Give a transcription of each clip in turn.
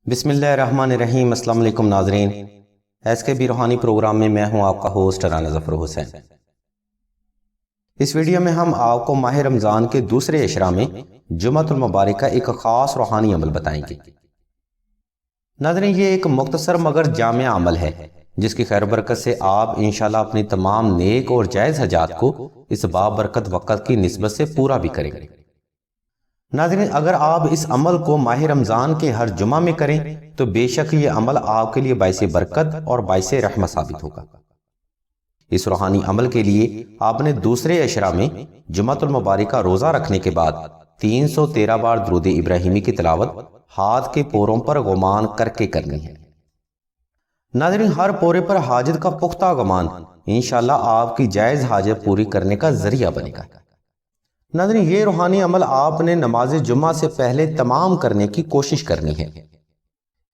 بسم اللہ الرحمن الرحیم۔ السلام علیکم ناظرین، ایس کے بی روحانی پروگرام میں میں ہوں آپ کا ہوسٹ رانا ظفر حسین۔ اس ویڈیو میں ہم آپ کو ماہ رمضان کے دوسرے عشرہ میں جمعۃ المبارک کا ایک خاص روحانی عمل بتائیں گے۔ ناظرین، یہ ایک مختصر مگر جامع عمل ہے جس کی خیر برکت سے آپ انشاءاللہ اپنی تمام نیک اور جائز حاجات کو اس بابرکت وقت کی نسبت سے پورا بھی کریں گے۔ ناظرین، اگر آپ اس عمل کو ماہ رمضان کے ہر جمعہ میں کریں تو بے شک یہ عمل آپ کے لیے باعث برکت اور باعث رحمت ثابت ہوگا۔ اس روحانی عمل کے لیے آپ نے دوسرے عشرہ میں جمعۃ المبارک کا روزہ رکھنے کے بعد 313 بار درود ابراہیمی کی تلاوت ہاتھ کے پوروں پر غمان کر کے کرنی ہے۔ ناظرین، ہر پورے پر حاجت کا پختہ غمان انشاءاللہ آپ کی جائز حاجت پوری کرنے کا ذریعہ بنے گا۔ ناظرین، یہ روحانی عمل آپ نے نماز جمعہ سے پہلے تمام کرنے کی کوشش کرنی ہے۔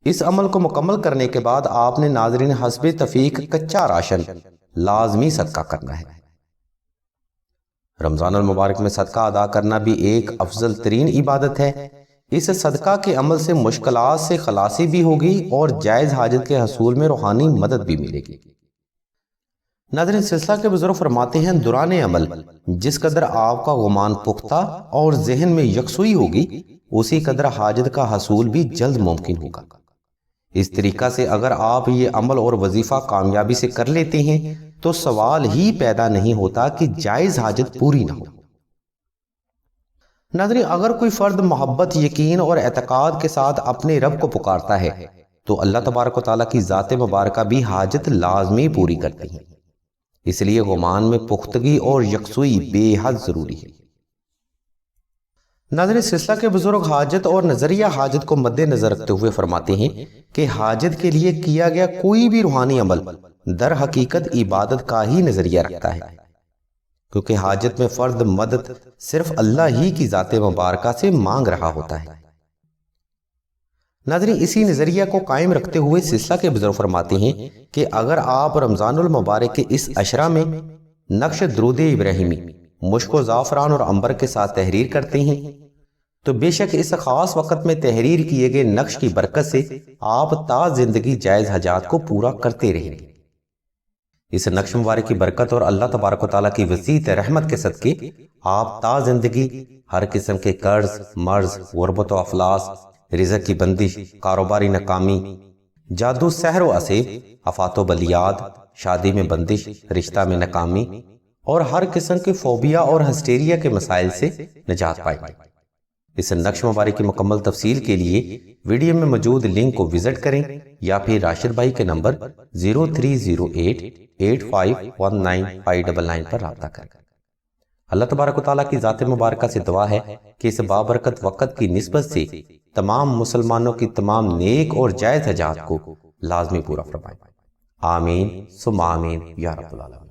اس عمل کو مکمل کرنے کے بعد آپ نے ناظرین حسب تفیق کچا راشن لازمی صدقہ کرنا ہے۔ رمضان المبارک میں صدقہ ادا کرنا بھی ایک افضل ترین عبادت ہے۔ اس صدقہ کے عمل سے مشکلات سے خلاصی بھی ہوگی اور جائز حاجت کے حصول میں روحانی مدد بھی ملے گی۔ ناظرین، سلسلہ کے بزرگ فرماتے ہیں دوران عمل جس قدر آپ کا غمان پختہ اور ذہن میں یکسوئی ہوگی اسی قدر حاجت کا حصول بھی جلد ممکن ہوگا۔ اس طریقہ سے اگر آپ یہ عمل اور وظیفہ کامیابی سے کر لیتے ہیں تو سوال ہی پیدا نہیں ہوتا کہ جائز حاجت پوری نہ ہو۔ ناظرین، اگر کوئی فرد محبت، یقین اور اعتقاد کے ساتھ اپنے رب کو پکارتا ہے تو اللہ تبارک و تعالیٰ کی ذات مبارکہ بھی حاجت لازمی پوری کرتی ہیں۔ اس لیے غمان میں پختگی اور یکسوئی بے حد ضروری ہے۔ ناظرین، سلسلہ کے بزرگ حاجت اور نظریہ حاجت کو مد نظر رکھتے ہوئے فرماتے ہیں کہ حاجت کے لیے کیا گیا کوئی بھی روحانی عمل در حقیقت عبادت کا ہی نظریہ رکھتا ہے، کیونکہ حاجت میں فرد مدد صرف اللہ ہی کی ذات مبارکہ سے مانگ رہا ہوتا ہے۔ ناظرین، اسی نظریہ کو قائم رکھتے ہوئے سلسلہ کے بزرگ فرماتے ہیں کہ اگر آپ رمضان المبارک کے اس عشرہ میں نقش درود ابراہیمی مشک و زعفران اور عنبر کے ساتھ تحریر کرتے ہیں تو بے شک اس خاص وقت میں تحریر کیے گئے نقش کی برکت سے آپ تا زندگی جائز حاجات کو پورا کرتے رہیں گے۔ اس نقش مبارک کی برکت اور اللہ تبارک و تعالیٰ کی وسیع رحمت کے صدقے آپ تا زندگی ہر قسم کے قرض، مرض، غربت و افلاس، رزق کی بندش، کاروباری ناکامی، جادو، سحر و اسیب، آفات و بلیات، شادی میں بندش، رشتہ میں ناکامی اور ہر قسم کے فوبیا اور ہسٹیریا کے مسائل سے نجات پائیں گے۔ اس نقش مبارک کی مکمل تفصیل کے لیے ویڈیو میں موجود لنک کو وزٹ کریں یا پھر راشد بھائی کے نمبر 0308851999 پر رابطہ کریں۔ اللہ تبارک و تعالیٰ کی ذات مبارکہ سے دعا ہے کہ اس بابرکت وقت کی نسبت سے تمام مسلمانوں کی تمام نیک اور جائز حاجات کو لازمی پورا فرمائے۔ آمین ثم آمین یا رب العالمین۔